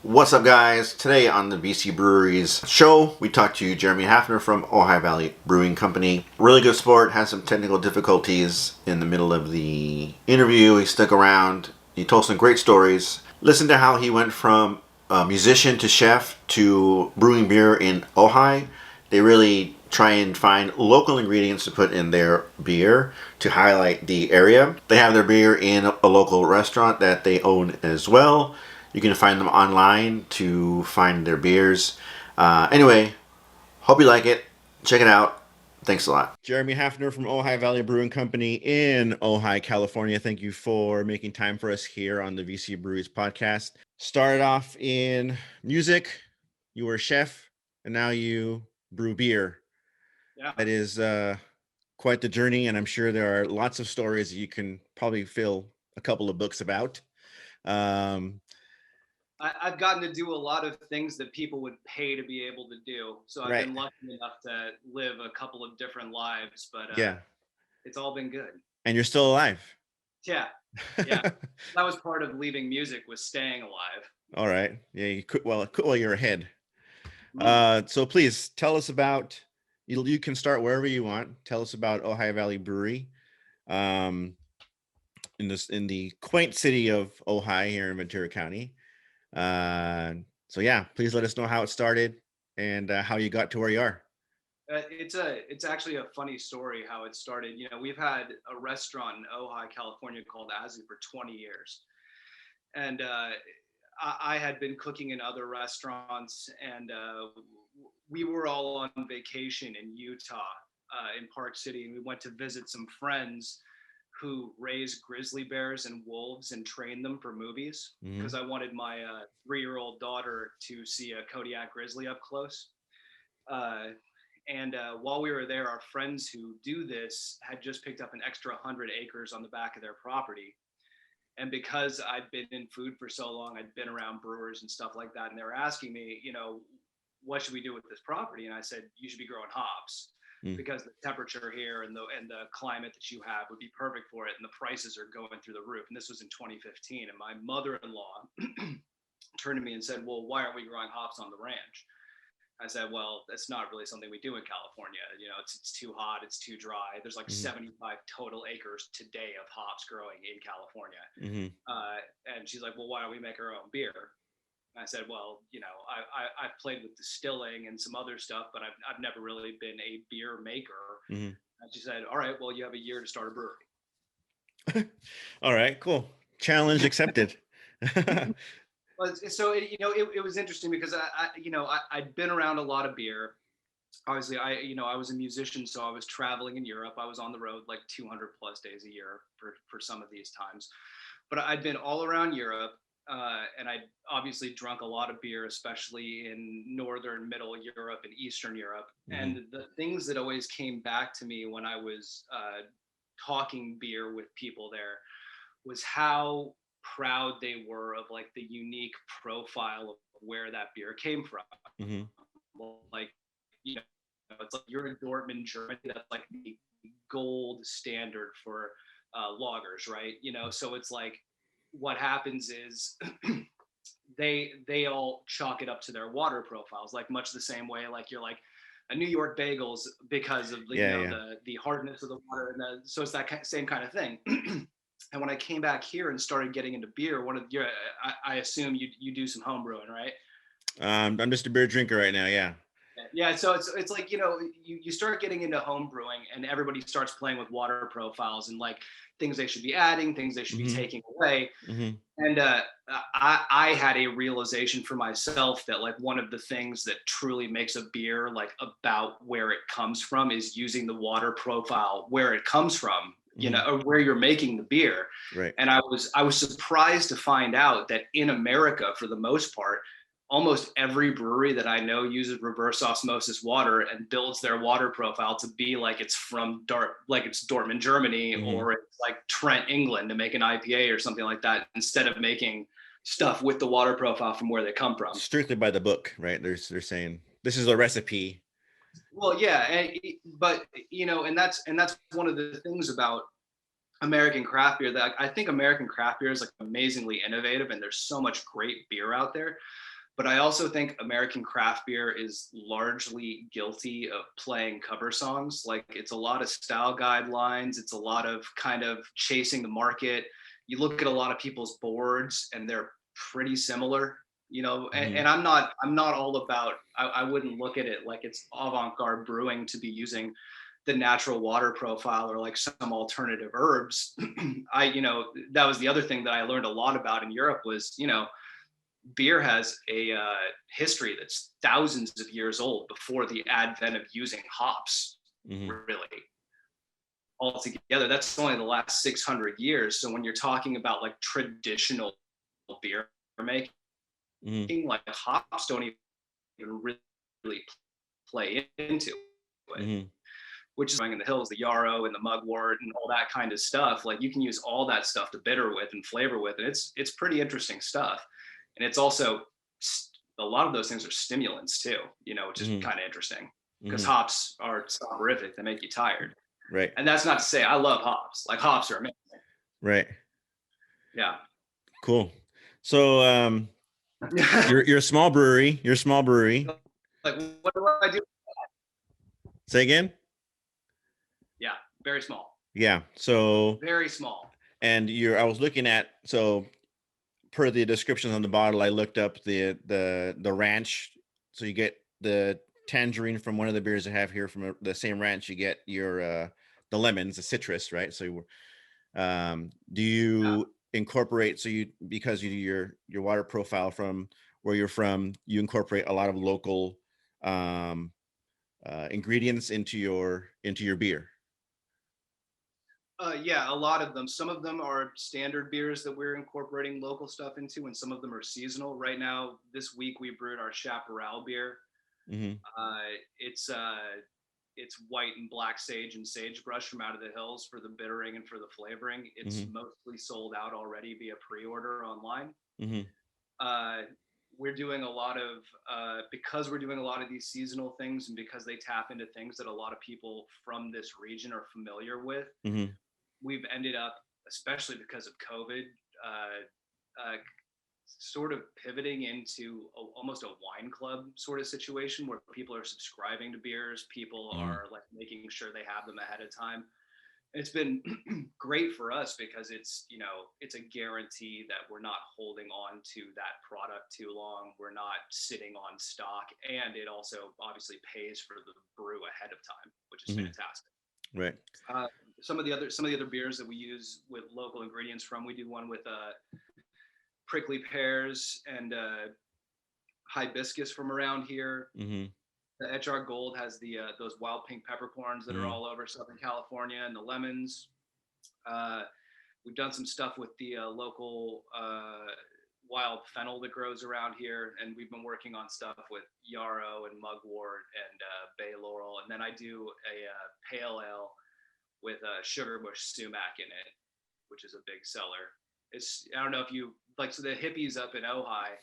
What's up, guys? Today on the BC Breweries show, we talked to Jeremy Hafner from Ojai Valley Brewing Company. Really good sport, had some technical difficulties in the middle of the interview. He stuck around, he told some great stories. Listen to how he went from musician to chef to brewing beer in Ojai. They really try and find local ingredients to put in their beer to highlight the area. They have their beer in a local restaurant that they own as well. You can find them online to find their beers. Anyway, hope you like it. Check it out. Thanks a lot. Jeremy Hafner from Ojai Valley Brewing Company in Ojai, California. Thank you for making time for us here on the VC Breweries podcast. Started off in music, you were a chef, and now you brew beer. Yeah, That is quite the journey, and I'm sure there are lots of stories that you can probably fill a couple of books about. Um, I've gotten to do a lot of things that people would pay to be able to do. So I've right. been lucky enough to live a couple of different lives, but Yeah. it's all been good. And you're still alive. Yeah, yeah. That was part of leaving music was staying alive. All right. Yeah, you could well you're ahead. Mm. So please tell us about you can start wherever you want. Tell us about Ojai Valley Brewery. Um in the quaint city of Ojai here in Ventura County. Uh so yeah, please let us know how it started and how you got to where you are. It's actually a funny story how it started. We've had a restaurant in Ojai, California called Azu for 20 years, and I had been cooking in other restaurants, and we were all on vacation in Utah, in Park City, and we went to visit some friends who raise grizzly bears and wolves and train them for movies Mm-hmm. because I wanted my 3-year-old daughter to see a Kodiak grizzly up close. Uh, and while we were there, our friends who do this had just picked up an extra 100 acres on the back of their property. And because I'd been in food for so long, I'd been around brewers and stuff like that, and they were asking me, what should we do with this property? And I said, you should be growing hops Mm. because the temperature here and the climate that you have would be perfect for it, and the prices are going through the roof. And this was in 2015, and my mother-in-law turned to me and said, well, why aren't we growing hops on the ranch? I said, well, that's not really something we do in California. It's too hot, it's too dry. There's like Mm-hmm. 75 total acres today of hops growing in California. Mm-hmm. And she's like, well, why don't we make our own beer? And I said, well, I've played with distilling and some other stuff, but I've never really been a beer maker. Mm-hmm. And she said, all right, well, you have a year to start a brewery. All right, cool. Challenge accepted. Well, so it was interesting because I'd been around a lot of beer. Obviously, I was a musician, so I was traveling in Europe. I was on the road like 200 plus days a year for some of these times. But I'd been all around Europe, and I'd obviously drunk a lot of beer, especially in northern, middle Europe, and Eastern Europe. Mm-hmm. And the things that always came back to me when I was talking beer with people there was how proud they were of like the unique profile of where that beer came from. Mm-hmm. Like, you know, it's like you're in Dortmund, Germany. That's like the gold standard for lagers, right? So it's like what happens is they all chalk it up to their water profiles, like much the same way like you're like a New York bagels because of the Yeah, yeah. the hardness of the water, and so it's that same kind of thing. And when I came back here and started getting into beer, one of your I assume you do some home brewing, right? I'm just a beer drinker right now. Yeah. Yeah, so it's like you start getting into home brewing, and everybody starts playing with water profiles and like things they should be adding, things they should be Mm-hmm. taking away. Mm-hmm. And I had a realization for myself that like one of the things that truly makes a beer like about where it comes from is using the water profile where it comes from, Mm-hmm. or where you're making the beer. Right. And I was surprised to find out that in America, for the most part, almost every brewery that I know uses reverse osmosis water and builds their water profile to be like it's from like it's Dortmund, Germany, Mm-hmm. or it's like Trent, England, to make an IPA or something like that, instead of making stuff with the water profile from where they come from. Strictly by the book, right? They're saying this is a recipe. Well, yeah, but and that's one of the things about American craft beer, that I think American craft beer is like amazingly innovative, and there's so much great beer out there. But I also think American craft beer is largely guilty of playing cover songs. Like it's a lot of style guidelines. It's a lot of kind of chasing the market. You look at a lot of people's boards and they're pretty similar, you know, and I'm not all about, I wouldn't look at it like it's avant-garde brewing to be using the natural water profile or like some alternative herbs. You know, that was the other thing that I learned a lot about in Europe was, you know, beer has a history that's thousands of years old before the advent of using hops, really. Altogether, that's only the last 600 years. So when you're talking about like traditional beer making, like hops don't even really play into it. Which is in the hills, the yarrow and the mugwort and all that kind of stuff. Like you can use all that stuff to bitter with and flavor with, and it's pretty interesting stuff. And it's also a lot of those things are stimulants too, you know, which is kind of interesting because hops are soporific; they make you tired. Right. And that's not to say I love hops. Like hops are amazing. Right. Yeah. Cool. So you're a small brewery. You're a small brewery. Like what do I do? Say again? Yeah, very small. Yeah. So very small. And I was looking at, so per the descriptions on the bottle, I looked up the ranch. So you get the tangerine from one of the beers I have here from the same ranch. You get your the lemons, the citrus, right? So do you incorporate, so because you do your water profile from where you're from, you incorporate a lot of local ingredients into your beer? Yeah, a lot of them. Some of them are standard beers that we're incorporating local stuff into, and some of them are seasonal. Right now, this week we brewed our chaparral beer. It's white and black sage and sagebrush from out of the hills for the bittering and for the flavoring. It's mostly sold out already via pre-order online. We're doing a lot of because we're doing a lot of these seasonal things, and because they tap into things that a lot of people from this region are familiar with. We've ended up, especially because of COVID, sort of pivoting into almost a wine club sort of situation where people are subscribing to beers. People are like making sure they have them ahead of time. It's been great for us because it's, you know, it's a guarantee that we're not holding on to that product too long. We're not sitting on stock, and it also obviously pays for the brew ahead of time, which is fantastic. Right. Some of the other beers that we use with local ingredients from, we do one with prickly pears and hibiscus from around here. The HR Gold has the those wild pink peppercorns that are all over Southern California, and the lemons. We've done some stuff with the local wild fennel that grows around here, and we've been working on stuff with yarrow and mugwort and bay laurel. And then I do a pale ale with sugar bush sumac in it, which is a big seller. I don't know if you like, so the hippies up in Ojai,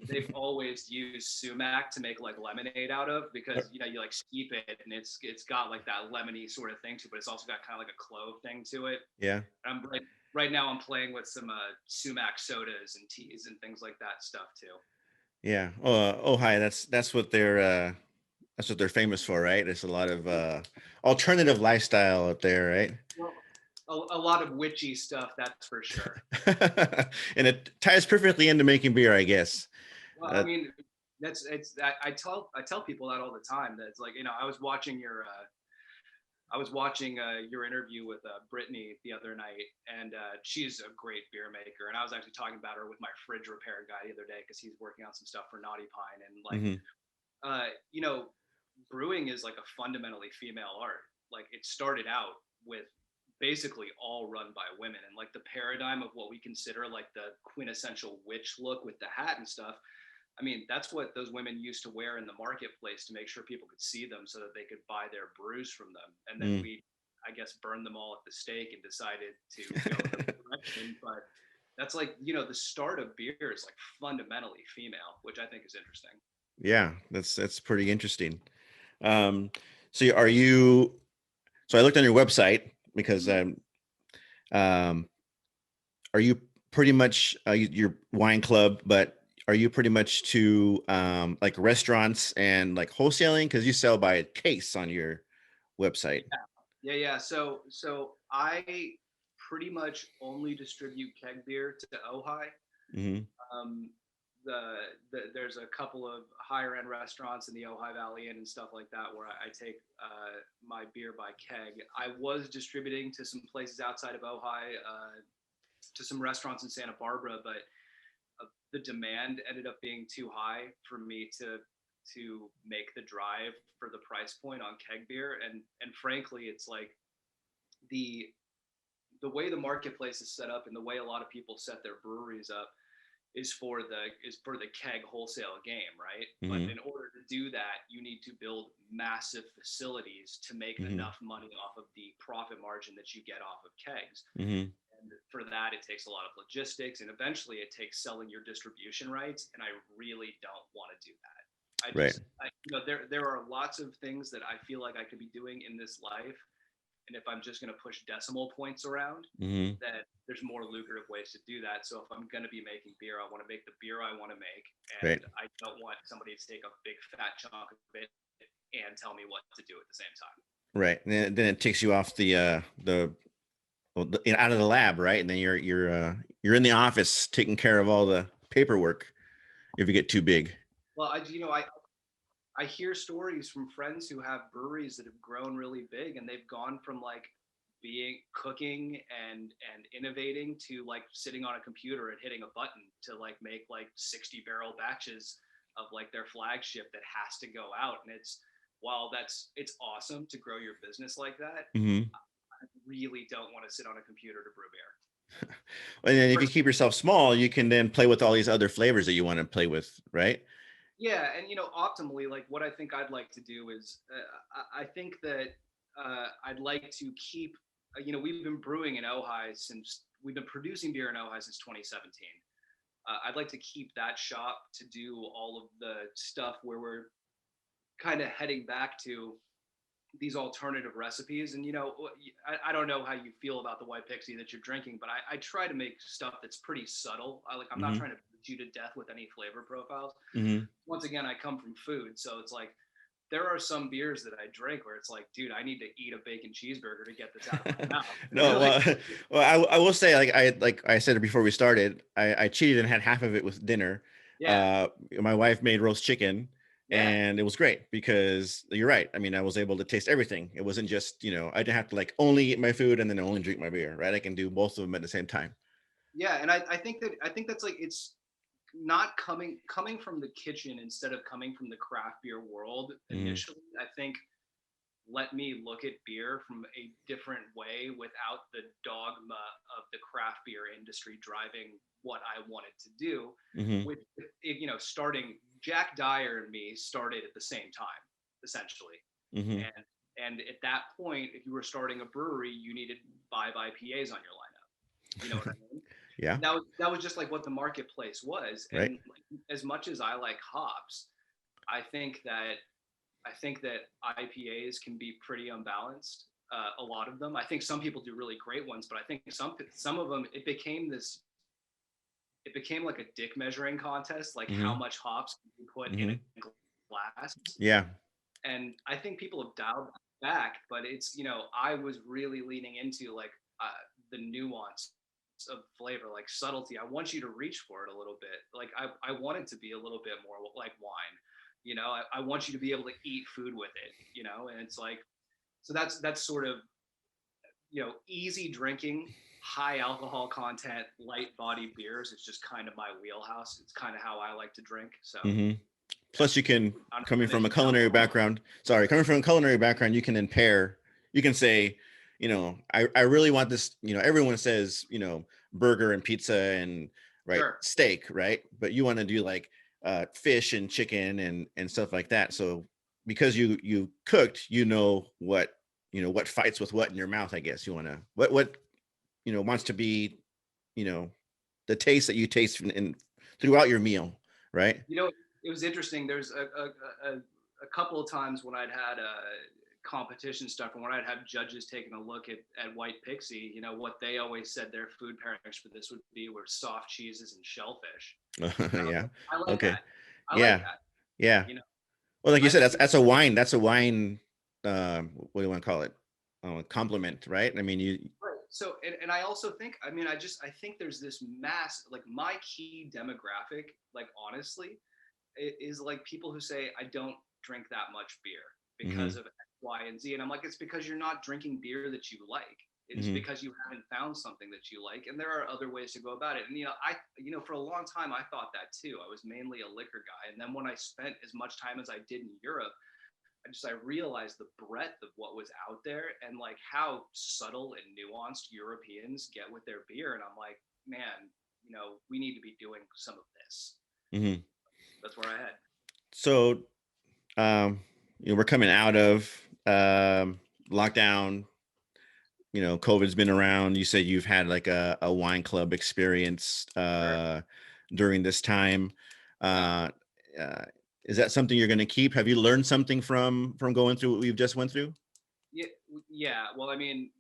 they've always used sumac to make like lemonade out of, because, you know, you like steep it and it's got like that lemony sort of thing to it, but it's also got kind of like a clove thing to it. Yeah. I'm like, right now I'm playing with some sumac sodas and teas and things like that stuff too. Yeah. Ojai, that's what they're famous for, right? There's a lot of alternative lifestyle out there, right? Well, a lot of witchy stuff, that's for sure. And it ties perfectly into making beer, I guess. Well, I mean, I tell people that all the time. That it's like, you know, I was watching your interview with Brittany the other night, and she's a great beer maker. And I was actually talking about her with my fridge repair guy the other day because he's working on some stuff for Naughty Pine. And like, you know, brewing is like a fundamentally female art. Like it started out with basically all run by women, and like the paradigm of what we consider like the quintessential witch look with the hat and stuff. I mean, that's what those women used to wear in the marketplace to make sure people could see them so that they could buy their brews from them. And then we, I guess, burned them all at the stake and decided to go in the direction. But that's like, you know, the start of beer is like fundamentally female, which I think is interesting. Yeah, that's pretty interesting. So are you, so I looked on your website because are you pretty much your wine club, but are you pretty much to like restaurants and like wholesaling? Because you sell by a case on your website. Yeah. So I pretty much only distribute keg beer to Ojai. Hmm. Um, there's a couple of higher end restaurants in the Ojai Valley Inn and stuff like that where I take my beer by keg. I was distributing to some places outside of Ojai, to some restaurants in Santa Barbara, but the demand ended up being too high for me to make the drive for the price point on keg beer. And frankly, it's like the the way the marketplace is set up and the way a lot of people set their breweries up is for the keg wholesale game, right? But Hmm. in order to do that, you need to build massive facilities to make Hmm. enough money off of the profit margin that you get off of kegs. Hmm. And for that, it takes a lot of logistics, and eventually it takes selling your distribution rights. And I really don't want to do that. Right. There are lots of things that I feel like I could be doing in this life, and if I'm just going to push decimal points around, Hmm. then there's more lucrative ways to do that. So if I'm going to be making beer, I want to make the beer I want to make, Right. and I don't want somebody to take a big fat chunk of it and tell me what to do at the same time. Right. And then it takes you off out of the lab, right? And then you're in the office taking care of all the paperwork if you get too big. Well, I hear stories from friends who have breweries that have grown really big, and they've gone from like being cooking and innovating to like sitting on a computer and hitting a button to like make like 60 barrel batches of like their flagship that has to go out. And while it's awesome to grow your business like that, Hmm. I really don't want to sit on a computer to brew beer. And then if you keep yourself small, you can then play with all these other flavors that you want to play with, right? Yeah, and optimally, like what I think I'd like to do is, I think that I'd like to keep. We've been brewing in Ojai since we've been producing beer in Ojai since 2017. I'd like to keep that shop to do all of the stuff where we're kind of heading back to these alternative recipes. And I don't know how you feel about the white pixie that you're drinking, but I try to make stuff that's pretty subtle. I'm not Hmm. trying to put you to death with any flavor profiles. Hmm. Once again, I come from food, so it's like there are some beers that I drink where it's like, dude, I need to eat a bacon cheeseburger to get this out of my No, mouth. Like, I will say, like I said before we started, I cheated and had half of it with dinner. yeah, My wife made roast chicken, yeah, and it was great because you're right. I mean, I was able to taste everything. It wasn't just, I didn't have to like only eat my food and then only drink my beer, right? I can do both of them at the same time. yeah. And I think that's like it's not coming from the kitchen instead of coming from the craft beer world Hmm. initially. I think let me look at beer from a different way without the dogma of the craft beer industry driving what I wanted to do. Hmm. With starting Jack Dyer and me started at the same time, essentially. Hmm. And at that point, if you were starting a brewery, you needed 5 IPAs on your lineup. You know what I mean? Yeah. And that was just like what the marketplace was. Right. And like, as much as I like hops, I think that I think that IPAs can be pretty unbalanced. A lot of them. I think some people do really great ones, but I think some of them it became like a dick measuring contest, like how Hmm. much hops you put in Hmm. a glass. Yeah. And I think people have dialed back, but it's I was really leaning into like the nuance of flavor, like subtlety. I want you to reach for it a little bit. Like I want it to be a little bit more like wine. I want you to be able to eat food with it. And it's like so that's sort of easy drinking, high alcohol content, light body beers. It's just kind of my wheelhouse. It's kind of how I like to drink. So Hmm. yeah, Plus, you can, I don't coming know from if a you know. culinary background, sorry, coming from a culinary background, you can then pair, you can say, I really want this, everyone says, burger and pizza and right, Sure. steak, right? But you want to do like fish and chicken and stuff like that. So because you cooked, what fights with what in your mouth, I guess you want to, what, wants to be, you know, the taste that you taste in throughout your meal, right? It was interesting. There's a couple of times when I'd had competition stuff and when I'd have judges taking a look at White Pixie, what they always said their food pairings for this would be were soft cheeses and shellfish. Yeah. I like Okay. that. I like Yeah. that. Yeah. You know, Well, like you I said, think that's a wine. That's a wine. What do you want to call it? Compliment, right? I mean, you. right. So, and I also think, I mean, I think there's this mass, like my key demographic, like honestly, is like people who say, I don't drink that much beer because Hmm. of X, Y, and Z. And I'm like, it's because you're not drinking beer that you like. It is Hmm. because you haven't found something that you like. And there are other ways to go about it. And, for a long time, I thought that too. I was mainly a liquor guy. And then when I spent as much time as I did in Europe, I realized the breadth of what was out there and like how subtle and nuanced Europeans get with their beer. And I'm like, man, we need to be doing some of this. Hmm. That's where I had. So, um, we're coming out of lockdown. COVID's been around. You said you've had like a wine club experience Sure. during this time. Yeah. Uh, uh, is that something you're going to keep? Have you learned something from going through what we've just went through? Yeah. Yeah. Well, I mean,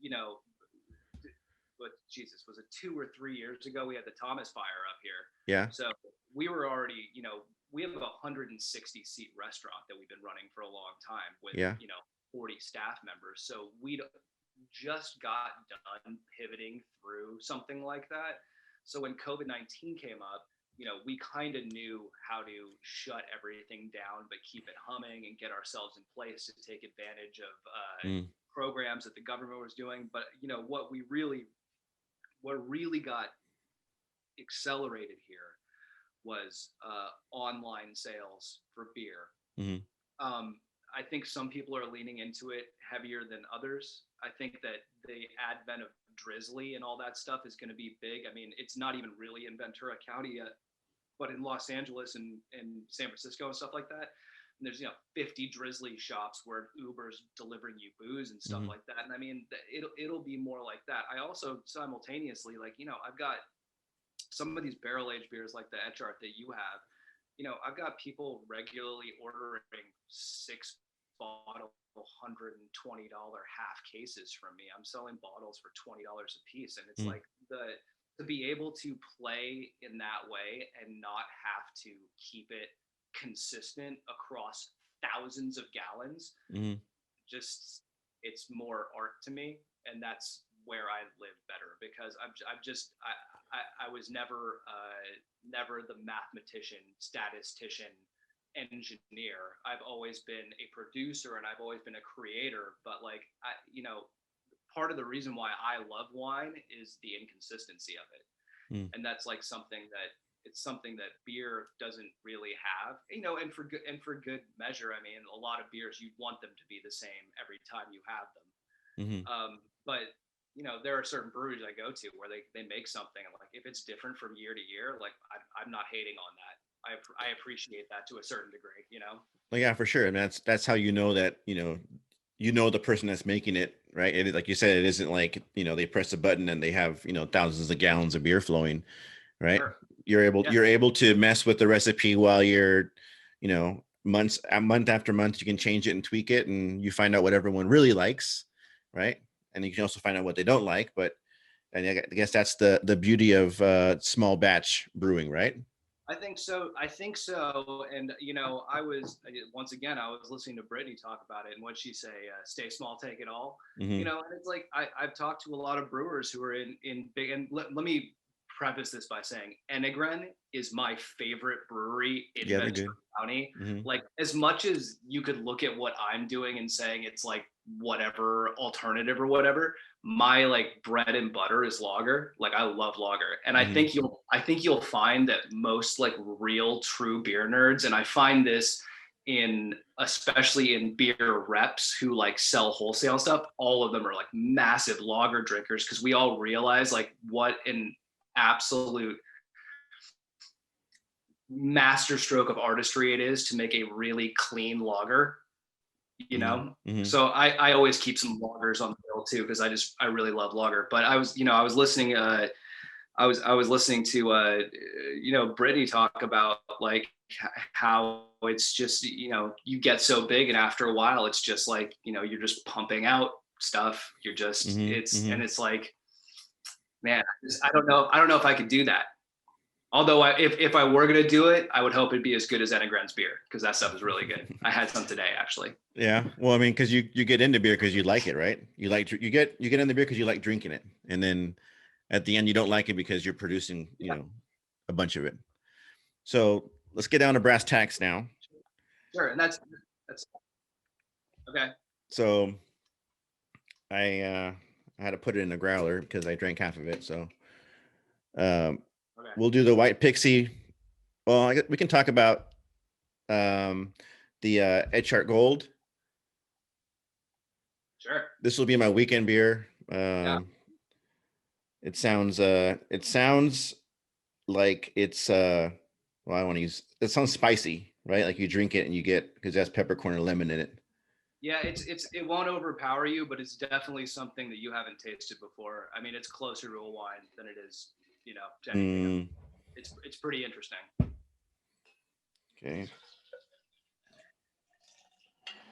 but Jesus, was it 2 or 3 years ago? We had the Thomas fire up here. Yeah. So we were already, we have a 160-seat restaurant that we've been running for a long time with, Yeah. 40 staff members. So we just got done pivoting through something like that. So when COVID-19 came up, we kind of knew how to shut everything down, but keep it humming and get ourselves in place to take advantage of Mm. programs that the government was doing. But what really got accelerated here was online sales for beer. Hmm. Um, I think some people are leaning into it heavier than others. I think that the advent of Drizzly and all that stuff is going to be big. I mean, it's not even really in Ventura County yet, but in Los Angeles and San Francisco and stuff like that. And there's 50 Drizzly shops where Uber's delivering you booze and stuff Hmm. like that. And I mean, it'll be more like that. I also simultaneously, like, I've got some of these barrel aged beers like the Etchart that you have. I've got people regularly ordering 6 bottle $120 half cases from me. I'm selling bottles for $20 a piece, and it's Hmm. like the to be able to play in that way and not have to keep it consistent across thousands of gallons, Hmm. just it's more art to me, and that's where I live better because I was never the mathematician, statistician, engineer. I've always been a producer and I've always been a creator. But like part of the reason why I love wine is the inconsistency of it, Hmm. and that's like something that beer doesn't really have. And for good measure, I mean, a lot of beers you'd want them to be the same every time you have them. Hmm. But there are certain breweries I go to where they make something, and like if it's different from year to year, like I'm not hating on that. I appreciate that to a certain degree. Well, yeah, for sure. And that's how that the person that's making it, right? It is like you said, it isn't like they press a button and they have thousands of gallons of beer flowing, right? Sure. Yeah. You're able to mess with the recipe while you're months a month after month. You can change it and tweak it, and you find out what everyone really likes, right? And you can also find out what they don't like. But and I guess that's the beauty of small batch brewing, right? I think so. I think so. And once again, I was listening to Brittany talk about it, and what she say, "Stay small, take it all." Hmm. And it's like I've talked to a lot of brewers who are in big. And let me preface this by saying, Enegren is my favorite brewery in Yeah, they're Ventura good. County. Hmm. Like as much as you could look at what I'm doing and saying it's like whatever alternative or whatever, my like bread and butter is lager. Like I love lager, and I Hmm. think you'll find that most like real true beer nerds, and I find this in especially in beer reps who like sell wholesale stuff, all of them are like massive lager drinkers because we all realize like what an absolute masterstroke of artistry it is to make a really clean lager. Hmm. Hmm. So I always keep some lagers on the bill too because I really love lager. But I was listening I was listening to Brittany talk about like how it's just you get so big and after a while it's just like you're just pumping out stuff. You're just Hmm. Hmm. it's like, man, I don't know if I could do that. Although if I were gonna do it, I would hope it'd be as good as Enegren's beer because that stuff is really good. I had some today actually. Yeah. Well, I mean, because you get into beer because you like it, right? You get into beer because you like drinking it, and then at the end you don't like it because you're producing, a bunch of it. So let's get down to brass tacks now. Sure, and that's okay. So I had to put it in a growler because I drank half of it. So Okay. we'll do the white Pixie. Well, we can talk about the Edgehart Gold. Sure. This will be my weekend beer. Yeah. It sounds like it's well, I want to use it sounds spicy, right? Like you drink it and you get because it has peppercorn and lemon in it. Yeah, it won't overpower you, but it's definitely something that you haven't tasted before. I mean, it's closer to a wine than it is, to anything. It's pretty interesting. Okay.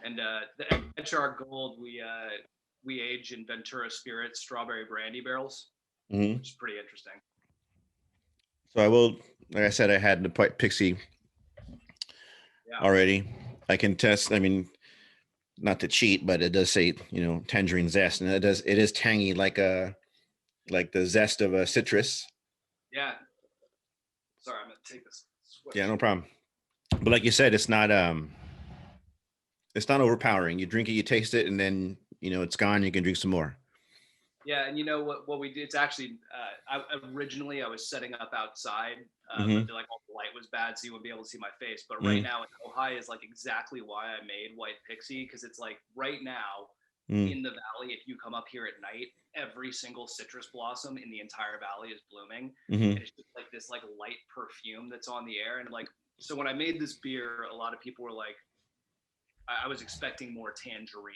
And the HR Gold we age in Ventura Spirits strawberry brandy barrels, which is pretty interesting. So I will, like I said, I had the Pixie already. I can test. I mean, not to cheat, but it does say tangerine zest, and it is tangy like the zest of a citrus. Yeah. Sorry, I'm gonna take this. Switch. Yeah, no problem. But like you said, it's not overpowering. You drink it, you taste it, and then it's gone. You can drink some more. Yeah, and what we did? It's actually originally I was setting up outside, but like all the light was bad, so you wouldn't be able to see my face. But right now in Ojai is like exactly why I made White Pixie, because it's like right now in the valley, if you come up here at night, every single citrus blossom in the entire valley is blooming, and it's just like this like light perfume that's on the air. And like so when I made this beer, a lot of people were like, I was expecting more tangerine.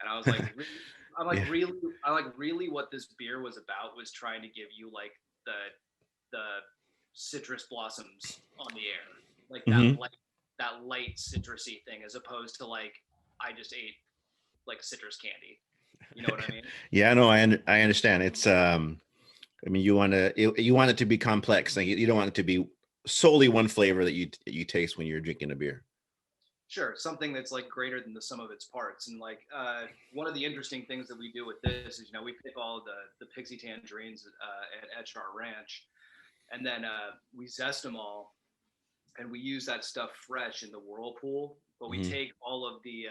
And I was like, really what this beer was about was trying to give you like the citrus blossoms on the air, like that light citrusy thing, as opposed to like I just ate like citrus candy. You know what I mean? Yeah, no, I understand. It's I mean, you want it to be complex. Like you don't want it to be solely one flavor that you taste when you're drinking a beer. Sure, something that's like greater than the sum of its parts. And like one of the interesting things that we do with this is, we pick all the Pixie tangerines at HR Ranch, and then we zest them all, and we use that stuff fresh in the whirlpool. But we take all the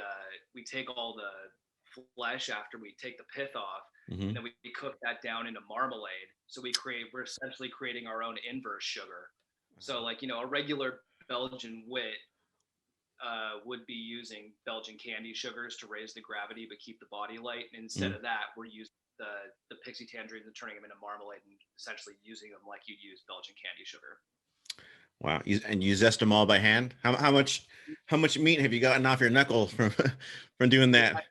flesh after we take the pith off, and then we cook that down into marmalade. So we're essentially creating our own inverse sugar. So like a regular Belgian wit would be using Belgian candy sugars to raise the gravity but keep the body light. And instead of that, we're using the Pixie tangerines and turning them into marmalade and essentially using them like you'd use Belgian candy sugar. Wow! And you zest them all by hand? How much meat have you gotten off your knuckle from doing that?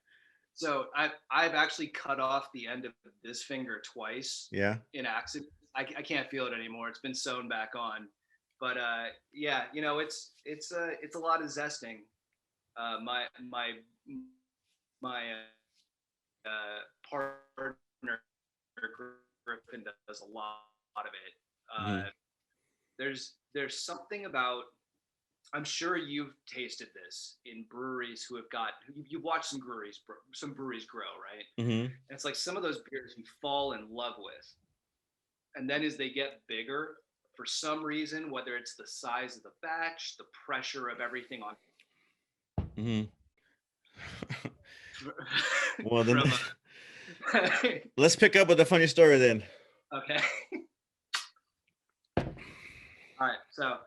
So I've actually cut off the end of this finger twice. Yeah. In accident. I can't feel it anymore. It's been sewn back on. But yeah, it's a lot of zesting. My partner Griffin does a lot of it. There's something about, I'm sure you've tasted this in breweries who have you've watched some breweries grow, right? And it's like some of those beers you fall in love with, and then as they get bigger, for some reason, whether it's the size of the batch, the pressure of everything on. Well, then let's pick up with a funny story then. Okay. All right. So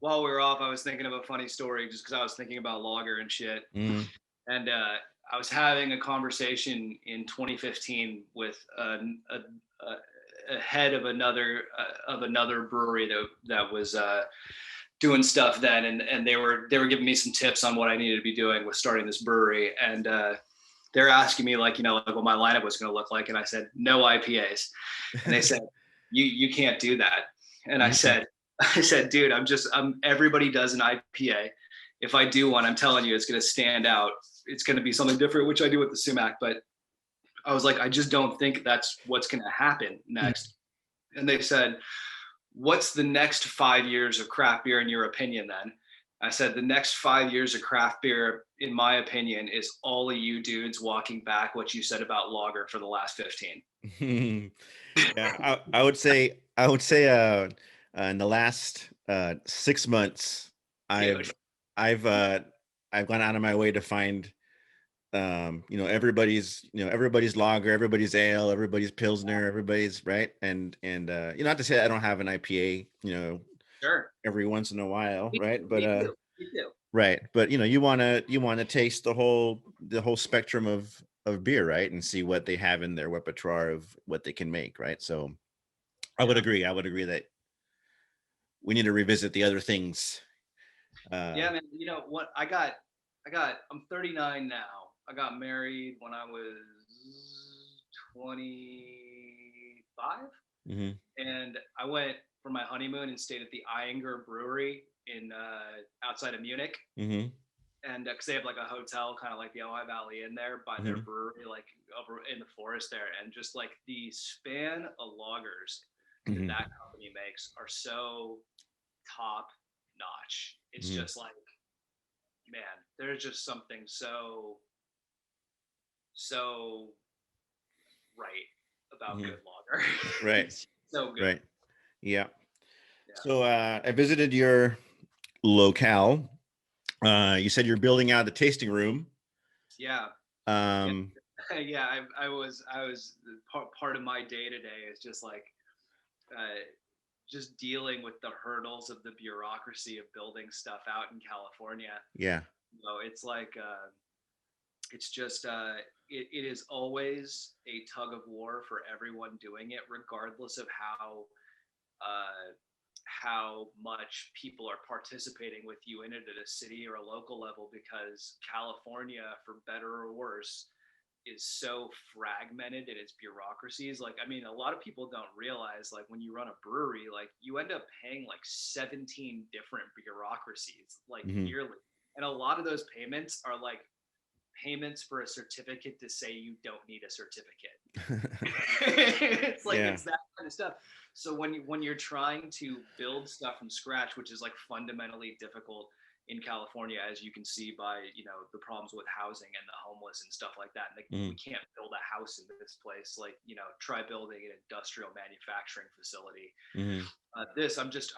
while we were off, I was thinking of a funny story just because I was thinking about lager and shit. And I was having a conversation in 2015 with a head of another brewery that was doing stuff then, and they were giving me some tips on what I needed to be doing with starting this brewery, and they're asking me like what my lineup was going to look like, and I said no IPAs, and they said you can't do that, and I said dude, everybody does an IPA. If I do one, I'm telling you it's going to stand out. It's going to be something different, which I do with the sumac, but I was like, I just don't think that's what's going to happen next. And they said, what's the next 5 years of craft beer in your opinion then? I said, the next 5 years of craft beer, in my opinion, is all of you dudes walking back what you said about lager for the last 15. Yeah, I would say in the last 6 months, Dude. I've uh I've gone out of my way to find everybody's lager, everybody's ale, everybody's pilsner, everybody's right. And not to say I don't have an IPA, Sure. every once in a while, Me right? too. But Me too. Me too. right, but you want to taste the whole spectrum of beer, right? And see what they have in their repertoire of what they can make, right? So Yeah. I would agree that we need to revisit the other things. Yeah, man. You know what? I'm 39 now. I got married when I was 25, Mhm, and I went for my honeymoon and stayed at the Eyinger Brewery in outside of Munich, mhm, and because they have like a hotel, kind of like the Ojai Valley in there by their mhm, brewery, like over in the forest there, and just like the span of lagers that mhm, that company makes are so top notch. It's mhm. just like, man, there's just something so right about Mhm. good lager. Right, It's so good. right. Yeah. Yeah. So I visited your locale. You said you're building out the tasting room. Yeah. Yeah. Um, Yeah. I was part of my day to day is just like uh, just dealing with the hurdles of the bureaucracy of building stuff out in California. yeah. It's like it's just it is always a tug of war for everyone doing it, regardless of uh, how much people are participating with you in it at a city or a local level, because California, for better or worse, is so fragmented in its bureaucracies. Like, I mean, a lot of people don't realize, like, when you run a brewery, like, you end up paying like 17 different bureaucracies, like, Hmm. yearly. And a lot of those payments are like payments for a certificate to say you don't need a certificate. It's like Yeah. it's that kind of stuff. So when you're trying to build stuff from scratch, which is like fundamentally difficult in California, as you can see by the problems with housing and the homeless and stuff like that. Like, we Hmm. can't build a house in this place. Like, try building an industrial manufacturing facility. Hmm. This I'm just.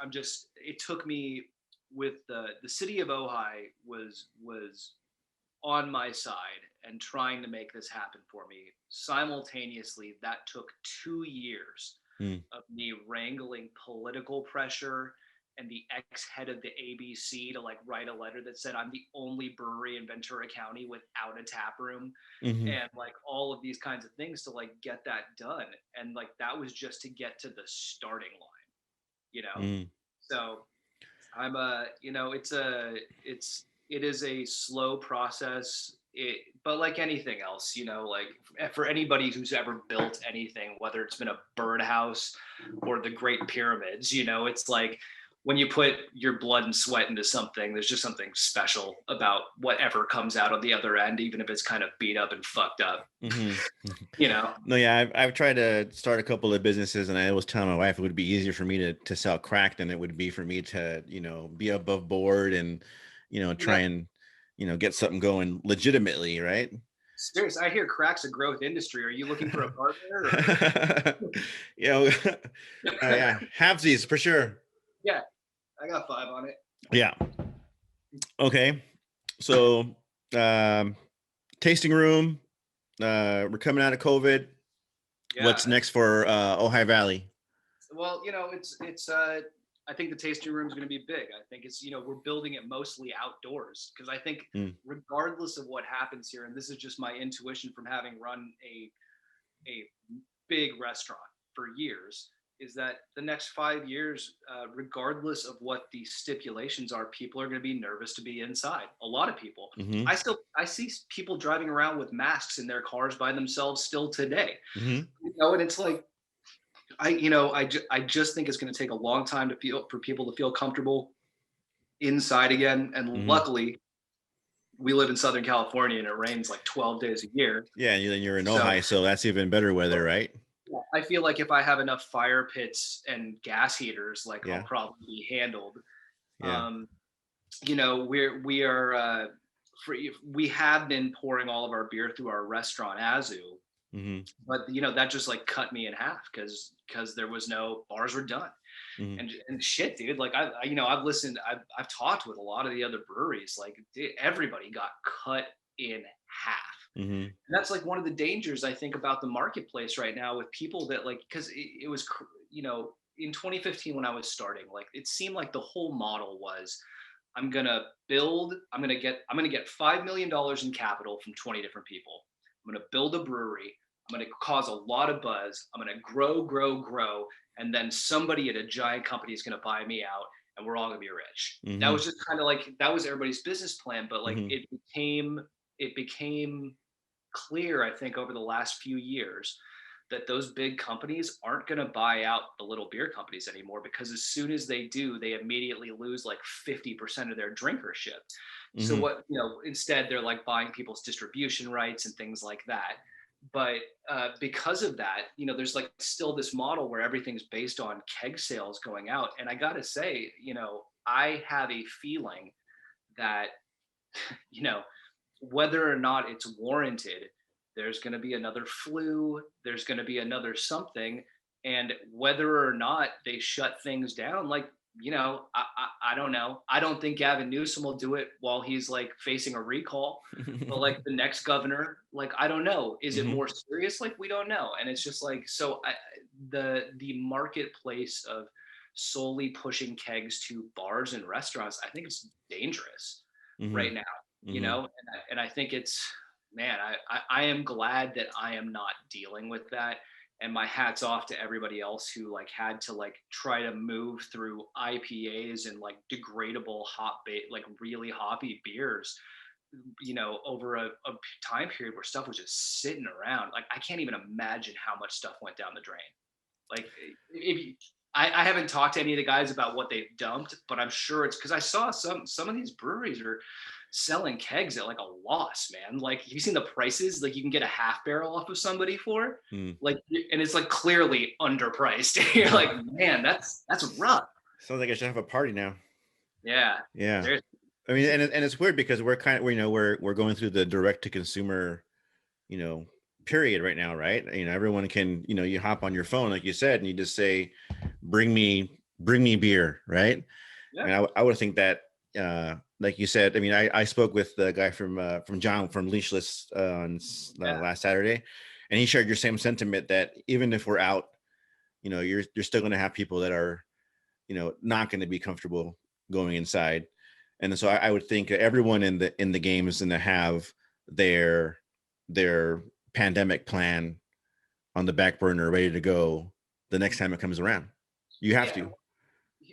It took me with the city of Ojai was on my side and trying to make this happen for me. Simultaneously, that took 2 years Hmm. of me wrangling political pressure and the ex-head of the ABC to like write a letter that said I'm the only brewery in Ventura County without a tap room, Hmm. and like all of these kinds of things to like get that done. And like that was just to get to the starting line, you know. Hmm. So I'm it is a slow process. But like anything else, like for anybody who's ever built anything, whether it's been a birdhouse or the Great Pyramids, it's like when you put your blood and sweat into something, there's just something special about whatever comes out on the other end, even if it's kind of beat up and fucked up, Hmm. you know? No, yeah, I've tried to start a couple of businesses, and I always tell my wife it would be easier for me to sell crack than it would be for me to, be above board and, You know, try and, get something going legitimately, right? Serious. I hear crack's a growth industry. Are you looking for a partner You know, or? yeah, halvesies for sure. Yeah, I got 5 on it. Yeah. Okay. So, um, tasting room. We're coming out of COVID. Yeah. What's next for Ojai Valley? Well, it's I think the tasting room is going to be big. I think it's we're building it mostly outdoors, because I think Mm, regardless of what happens here, and this is just my intuition from having run a big restaurant for years, is that the next 5 years, regardless of what the stipulations are, people are going to be nervous to be inside. A lot of people. mm-hmm, I see people driving around with masks in their cars by themselves still today. mm-hmm, And it's like I just think it's going to take a long time for people to feel comfortable inside again. And mm-hmm. luckily, we live in Southern California and it rains like 12 days a year. Yeah, and then you're in So Ojai, so that's even better weather, right? I feel like if I have enough fire pits and gas heaters, like I'll Yeah. probably be handled. Yeah. You know, we are we have been pouring all of our beer through our restaurant Azu, Mm-hmm. but you know that just like cut me in half because there was no bars were done. Mm-hmm. And shit, dude, like I you know I've listened, I've talked with a lot of the other breweries, like dude, everybody got cut in half. Mm-hmm. And that's like one of the dangers I think about the marketplace right now with people that like, because it was, you know, in 2015 when I was starting, like it seemed like the whole model was I'm gonna I'm gonna get $5 million in capital from 20 different people. I'm gonna build a brewery. I'm gonna cause a lot of buzz. I'm gonna grow, and then somebody at a giant company is gonna buy me out, and we're all gonna be rich. That Mm-hmm. was just kind of like that was everybody's business plan, but like Mm-hmm. it became clear, I think, over the last few years that those big companies aren't going to buy out the little beer companies anymore, because as soon as they do, they immediately lose like 50% of their drinkership. So Mm-hmm. what, you know, instead they're like buying people's distribution rights and things like that. But because of that, you know, there's like still this model where everything's based on keg sales going out. And I got to say, you know, I have a feeling that, you know, whether or not it's warranted, there's going to be another flu, there's going to be another something. And whether or not they shut things down, like, you know, I don't know. I don't think Gavin Newsom will do it while he's like facing a recall. But like the next governor, like, I don't know. Is it Mm-hmm. more serious? Like, we don't know. And it's just like, so the marketplace of solely pushing kegs to bars and restaurants, I think it's dangerous Mm-hmm. right now, you Mm-hmm. know. And I think it's, man, I am glad that I am not dealing with that. And my hat's off to everybody else who like had to like try to move through IPAs and like degradable like really hoppy beers, you know, over a time period where stuff was just sitting around. Like I can't even imagine how much stuff went down the drain. Like if I haven't talked to any of the guys about what they've dumped, but I'm sure it's because I saw some of these breweries are selling kegs at like a loss, man. Like, have you seen the prices? Like, you can get a half barrel off of somebody for, like, and it's like clearly underpriced. You're like, man, that's rough. Sounds like I should have a party now. Yeah, Yeah. there's I mean, and it's weird because we're kind of, you know, we're going through the direct to consumer, you know, period right now, right? You know, everyone can, you know, you hop on your phone, like you said, and you just say, bring me beer, right? yeah, And I would think that, like you said, I mean, I spoke with the guy from John from Leashless on yeah, last Saturday, and he shared your same sentiment that even if we're out, you know, you're still going to have people that are, you know, not going to be comfortable going inside. And so I would think everyone in the game is going to have their pandemic plan on the back burner, ready to go the next time it comes around. You have yeah, to.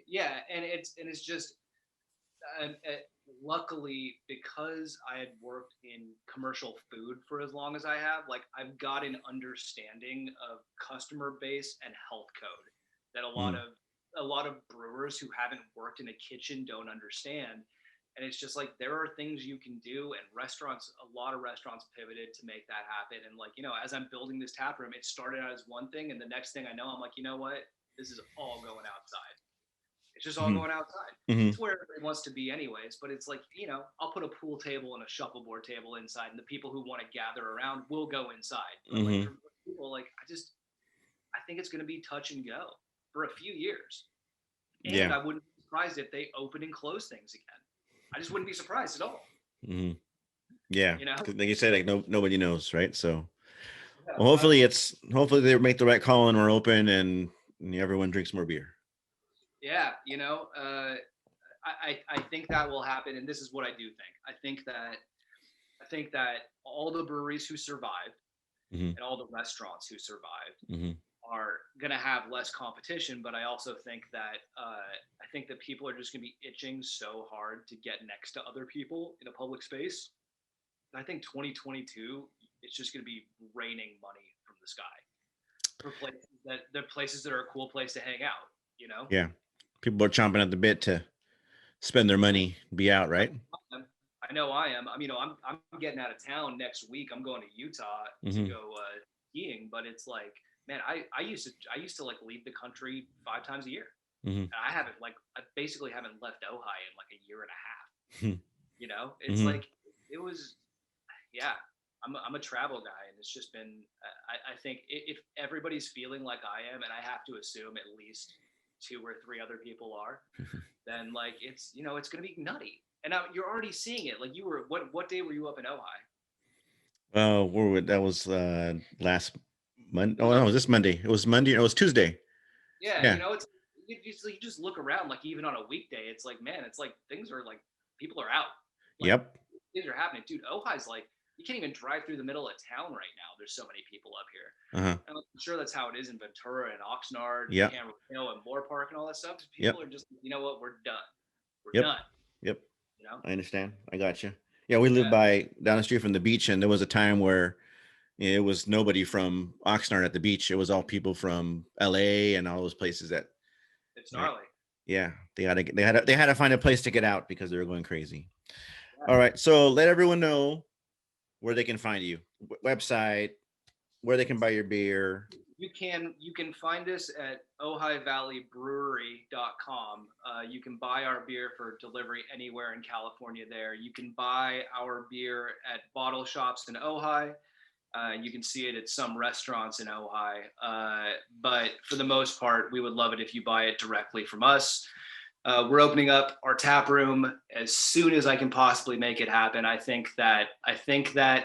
yeah. And it's just luckily, because I had worked in commercial food for as long as I have, like I've got an understanding of customer base and health code that Mm, a lot of brewers who haven't worked in a kitchen don't understand. And it's just like there are things you can do, and restaurants, a lot of restaurants pivoted to make that happen. And like, you know, as I'm building this tap room, it started out as one thing, and the next thing I know, I'm like, you know what, this is all going outside. It's just all mm, going outside. mm, It's where everybody wants to be anyways, but it's like, you know, I'll put a pool table and a shuffleboard table inside, and the people who want to gather around will go inside. But like mm, for people, like I think it's going to be touch and go for a few years. And yeah. I wouldn't be surprised if they open and close things again. I just wouldn't be surprised at all, Mm, yeah. you know? 'Cause like you said, like nobody knows, right? So Yeah, well, hopefully they make the right call and we're open and everyone drinks more beer. yeah, you know, I think that will happen, and this is what I do think. I think that all the breweries who survived Hmm. and all the restaurants who survived Hmm. are going to have less competition. But I also think that I think that people are just going to be itching so hard to get next to other people in a public space. And I think 2022, it's just going to be raining money from the sky for places that are a cool place to hang out. You know, Yeah. People are chomping at the bit to spend their money, be out, I, right? I know I am. You know, I'm getting out of town next week. I'm going to Utah to Hmm. go skiing, but it's like man, I used to like leave the country 5 times a year. Hmm. And I basically haven't left Ojai in like a year and a half. You know, it's Hmm. like it was, yeah. I'm a travel guy, and it's just been. I think if everybody's feeling like I am, and I have to assume at least 2 or 3 other people are, then like it's gonna be nutty. And now you're already seeing it. Like you were, what day were you up in Ojai? Well, that was last Monday. It Oh was no, on. it was this Monday. It was Monday. It was Tuesday. Yeah, Yeah. it's you just look around, like even on a weekday, it's like, man, it's like things are like people are out, like Yep. things are happening, dude. Ojai's like you can't even drive through the middle of town right now. There's so many people up here. Uh-huh. And I'm sure that's how it is in Ventura and Oxnard and Yep. Camarillo and Moore Park and all that stuff. Yep. People are just, you know what, we're done. We're Yep. done. Yep. You know? I understand. I got you. Yeah, we live Yeah, by down the street from the beach, and there was a time where it was nobody from Oxnard at the beach. It was all people from LA and all those places that, it's right? gnarly. Yeah, they had to find a place to get out because they were going crazy. Yeah. All right, so let everyone know where they can find you, website, where they can buy your beer. You can find us at ohivalleybrewery.com. You can buy our beer for delivery anywhere in California there. You can buy our beer at bottle shops in Ojai. You can see it at some restaurants in Ojai. But for the most part, we would love it if you buy it directly from us. We're opening up our tap room as soon as I can possibly make it happen. I think that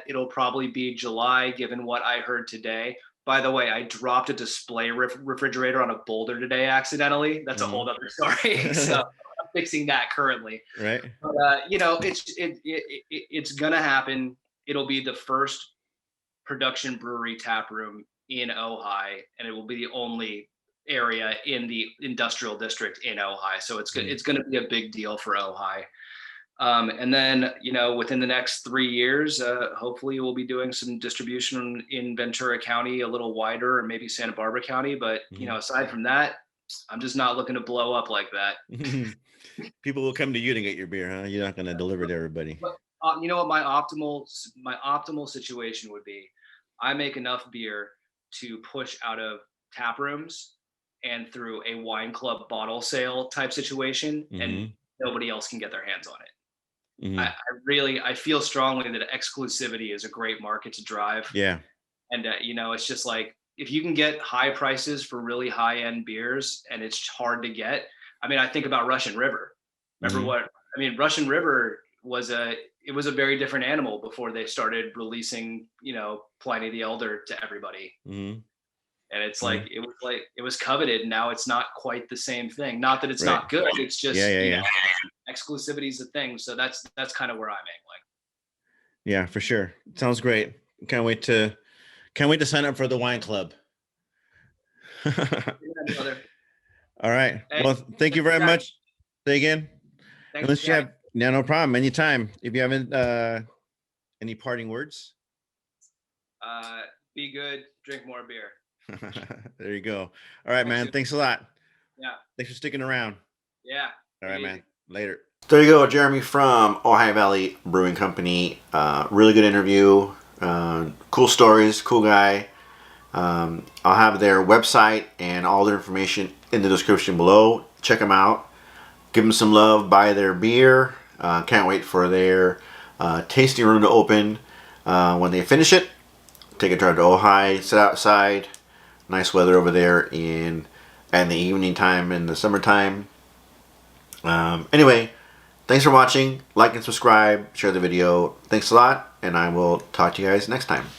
it'll probably be July, given what I heard today. By the way, I dropped a display refrigerator on a boulder today accidentally. That's a Mhm. whole other story. So I'm fixing that currently. Right? But it's gonna happen. It'll be the first production brewery tap room in Ojai, and it will be the only area in the industrial district in Ojai. So it's good. Mhm. It's going to be a big deal for Ojai. And then, within the next 3 years, hopefully we'll be doing some distribution in Ventura County, a little wider, or maybe Santa Barbara County. But, Mhm. aside from that, I'm just not looking to blow up like that. People will come to you to get your beer, huh? You're not going to deliver to everybody. But you know what my optimal situation would be? I make enough beer to push out of tap rooms and through a wine club bottle sale type situation, and Hmm. nobody else can get their hands on it. Hmm. I feel strongly that exclusivity is a great market to drive, Yeah. and it's just like if you can get high prices for really high end beers, and it's hard to get. I mean, I think about Russian River. Remember Hmm. what I mean? Russian River was a very different animal before they started releasing, Pliny the Elder to everybody. Hmm. And it's Hmm. like it was coveted. And now it's not quite the same thing. Not that it's Right. not good. It's Yeah, just, yeah, yeah. exclusivity is a thing. So that's kind of where I'm at. Yeah, for sure. Sounds great. Can't wait to can't wait to sign up for the wine club. Like, yeah, brother. All right. Hey, Well, thank you thanks for very chatting. much. Say again. Thanks for Unless you chatting. have, yeah, no problem. Anytime. If you haven't, any parting words? Uh, be good. Drink more beer. There you go. All right, Thanks, man. dude. Thanks a lot. Yeah. Thanks for sticking around. Yeah. All Take right, it man. easy. Later. There you go, Jeremy from Ojai Valley Brewing Company. Really good interview. Cool stories. Cool guy. I'll have their website and all their information in the description below. Check them out. Give them some love. Buy their beer. Can't wait for their tasting room to open. When they finish it, take a drive to Ojai. Sit outside. Nice weather over there in the evening time in the summertime. Anyway, thanks for watching. Like and subscribe. Share the video. Thanks a lot, and I will talk to you guys next time.